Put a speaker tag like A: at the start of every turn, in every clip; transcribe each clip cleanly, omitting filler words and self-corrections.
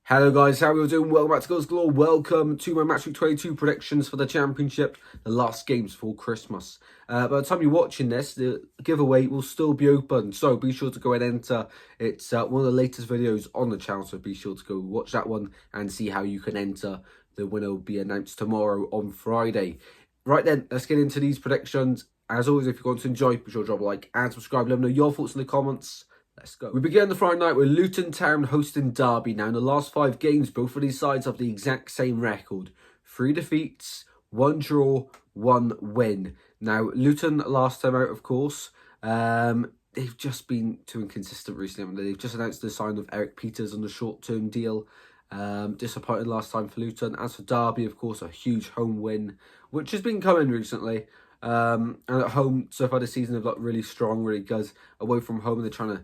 A: Hello guys, how are we doing? Welcome back to Goals Galore. Welcome to my Match Week 22 predictions for the Championship, the last games before Christmas. By the time you're watching this, the giveaway will still be open, so be sure to go and enter. It's one of the latest videos on the channel, so be sure to go watch that one and see how you can enter. The winner will be announced tomorrow on Friday. Right then, let's get into these predictions. As always, if you're going to enjoy, be sure to drop a like and subscribe. Let me know your thoughts in the comments. Let's go. We begin the Friday night with Luton Town hosting Derby. Now, in the last 5 games, both of these sides have the exact same record. 3 defeats, 1 draw, 1 win. Now, Luton last time out, of course, they've just been too inconsistent recently. They've just announced the sign of Eric Peters on the short-term deal. Disappointed last time for Luton. As for Derby, of course, a huge home win, which has been coming recently. And at home, so far this season, they've looked really strong, really good. Away from home, they're trying to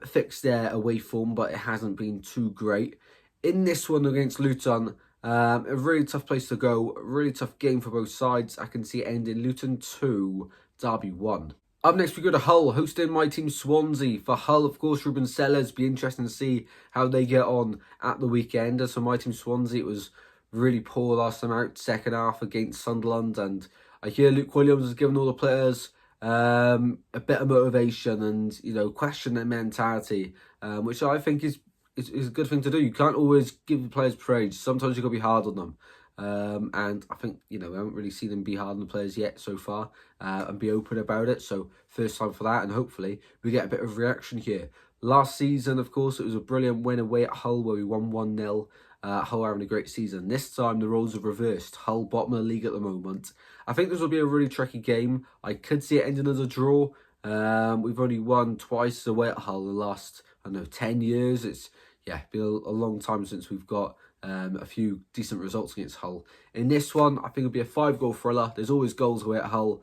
A: fix their away form, but it hasn't been too great. In this one against Luton, a really tough place to go, a really tough game for both sides. I can see it ending Luton 2, Derby 1. Up next, we go to Hull, hosting my team Swansea. For Hull, of course, Ruben Sellers. Be interesting to see how they get on at the weekend. As for my team Swansea, it was really poor last time out, second half against Sunderland, and I hear Luke Williams has given all the players a bit of motivation and, you know, question their mentality, which I think is a good thing to do. You can't always give the players praise. Sometimes you've got to be hard on them. And I think, you know, we haven't really seen them be hard on the players yet so far and be open about it. So first time for that, and hopefully we get a bit of reaction here. Last season, of course, it was a brilliant win away at Hull where we won 1-0. Hull having a great season. This time the roles have reversed. Hull bottom of the league at the moment. I think this will be a really tricky game. I could see it ending as a draw. We've only won twice away at Hull in the last, I don't know, 10 years. It's been a long time since we've got a few decent results against Hull. In this one, I think it'll be a 5-goal thriller. There's always goals away at Hull.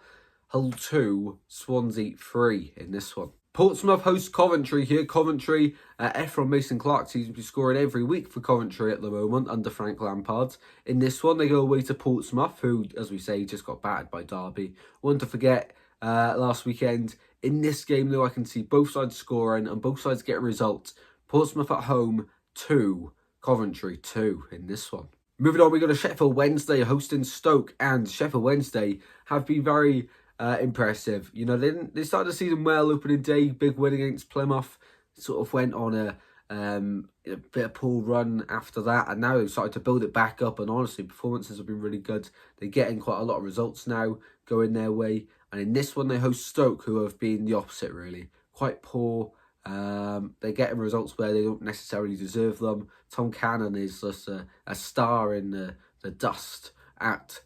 A: Hull 2, Swansea 3 in this one. Portsmouth hosts Coventry here. Coventry, Ephron Mason-Clark seems to be scoring every week for Coventry at the moment under Frank Lampard. In this one, they go away to Portsmouth, who, as we say, just got battered by Derby. One to forget last weekend. In this game, though, I can see both sides scoring and both sides getting results. Portsmouth at home, 2. Coventry, 2 in this one. Moving on, we go to Sheffield Wednesday hosting Stoke, and Sheffield Wednesday have been very impressive. You know, they started the season well, opening day, big win against Plymouth. Sort of went on a bit of poor run after that, and now they've started to build it back up. And honestly, performances have been really good. They're getting quite a lot of results now going their way. And in this one, they host Stoke, who have been the opposite, really. Quite poor. They're getting results where they don't necessarily deserve them. Tom Cannon is just a star in the dust at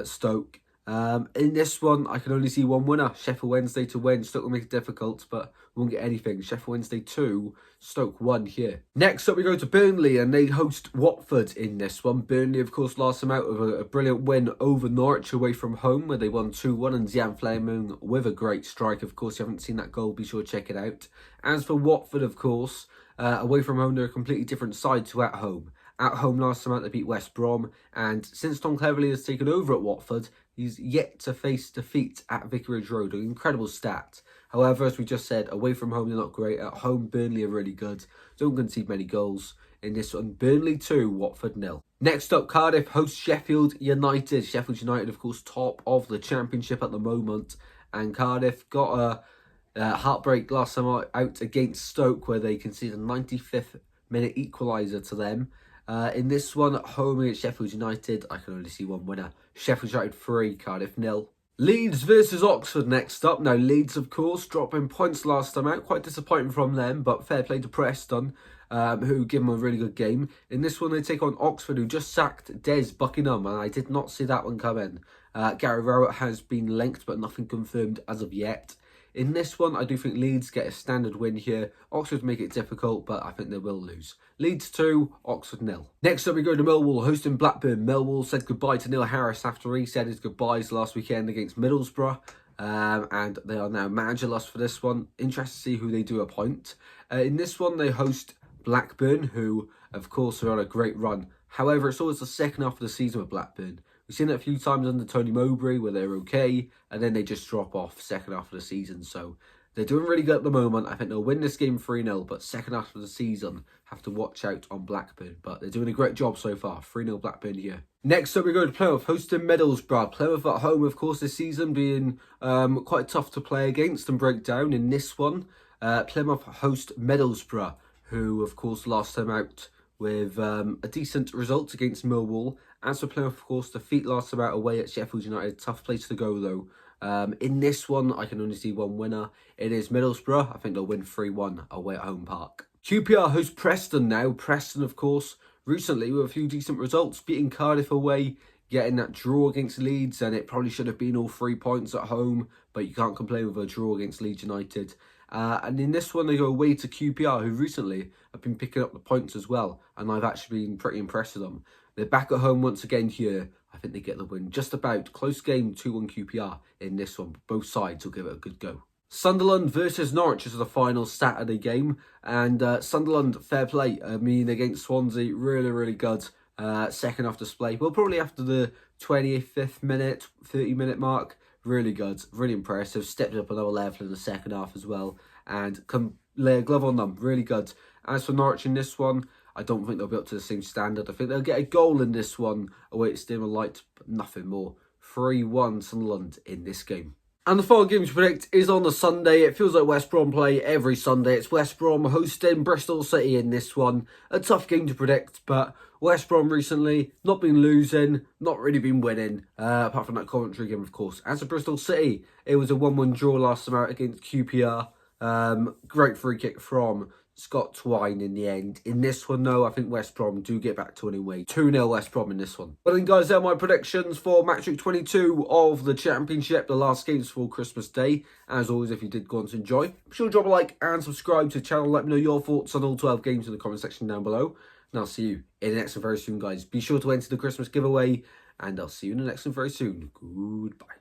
A: Stoke. In this one, I can only see one winner. Sheffield Wednesday to win. Stoke will make it difficult, but won't get anything. Sheffield Wednesday 2, Stoke 1 here. Next up, we go to Burnley, and they host Watford in this one. Burnley, of course, last time out with a brilliant win over Norwich away from home, where they won 2-1, and Zian Fleming with a great strike. Of course, if you haven't seen that goal, be sure to check it out. As for Watford, of course, away from home, they're a completely different side to at home. At home last time out, they beat West Brom, and since Tom Cleverley has taken over at Watford, he's yet to face defeat at Vicarage Road, an incredible stat. However, as we just said, away from home, they're not great. At home, Burnley are really good. Don't concede many goals in this one. Burnley 2, Watford 0. Next up, Cardiff hosts Sheffield United. Sheffield United, of course, top of the Championship at the moment, and Cardiff got a heartbreak last time out against Stoke, where they conceded a 95th minute equaliser to them. In this one, at home against Sheffield United, I can only see one winner. Sheffield United 3, Cardiff 0. Leeds versus Oxford next up. Now, Leeds, of course, dropping points last time out. Quite disappointing from them, but fair play to Preston, who give them a really good game. In this one, they take on Oxford, who just sacked Des Buckingham, and I did not see that one coming. Gary Rowett has been linked, but nothing confirmed as of yet. In this one, I do think Leeds get a standard win here. Oxford make it difficult, but I think they will lose. Leeds 2, Oxford 0. Next up, we go to Millwall, hosting Blackburn. Millwall said goodbye to Neil Harris after he said his goodbyes last weekend against Middlesbrough. And they are now managerless for this one. Interested to see who they do appoint. In this one, they host Blackburn, who, of course, are on a great run. However, it's always the second half of the season with Blackburn. We've seen it a few times under Tony Mowbray where they're okay, and then they just drop off second half of the season. So They're doing really good at the moment. I think they'll win this game 3-0, but second half of the season, have to watch out on Blackburn. But they're doing a great job so far. 3-0 Blackburn here. Next up, we go to Plymouth, hosting Middlesbrough. Plymouth at home, of course, this season being quite tough to play against and break down. In this one, Plymouth host Middlesbrough, who, of course, last time out with a decent result against Millwall. As for Plymouth, of course, defeat last time out away at Sheffield United. Tough place to go, though. In this one, I can only see one winner. It is Middlesbrough. I think they'll win 3-1 away at home park. QPR host Preston now. Preston, of course, recently with a few decent results, beating Cardiff away, getting that draw against Leeds, and it probably should have been all 3 points at home, but you can't complain with a draw against Leeds United. And in this one, they go away to QPR, who recently have been picking up the points as well, and I've actually been pretty impressed with them. They're back at home once again here. I think they get the win. Just about. Close game, 2-1 QPR in this one. Both sides will give it a good go. Sunderland versus Norwich is the final Saturday game. And Sunderland, fair play. I mean, against Swansea, really, really good. Second half display. Well, probably after the 25th minute, 30-minute mark. Really good. Really impressive. Stepped up another level in the second half as well. And lay a glove on them. Really good. As for Norwich in this one, I don't think they'll be up to the same standard. I think they'll get a goal in this one away at Stadium Light, but nothing more. 3-1 Sunderland in this game. And the final game to predict is on the Sunday. It feels like West Brom play every Sunday. It's West Brom hosting Bristol City in this one. A tough game to predict, but West Brom recently not been losing, not really been winning, apart from that Coventry game, of course. As for Bristol City, it was a 1-1 draw last time out against QPR. Great free kick from Scott Twine in the end. In this one, though, I think West Brom do get back to winning way. 2-0 West Brom in this one. But then, guys, there are my predictions for match week 22 of the Championship, the last games before Christmas Day. As always, if you did go on to enjoy, be sure to drop a like and subscribe to the channel. Let me know your thoughts on all 12 games in the comment section down below. And I'll see you in the next one very soon, guys. Be sure to enter the Christmas giveaway, and I'll see you in the next one very soon. Goodbye.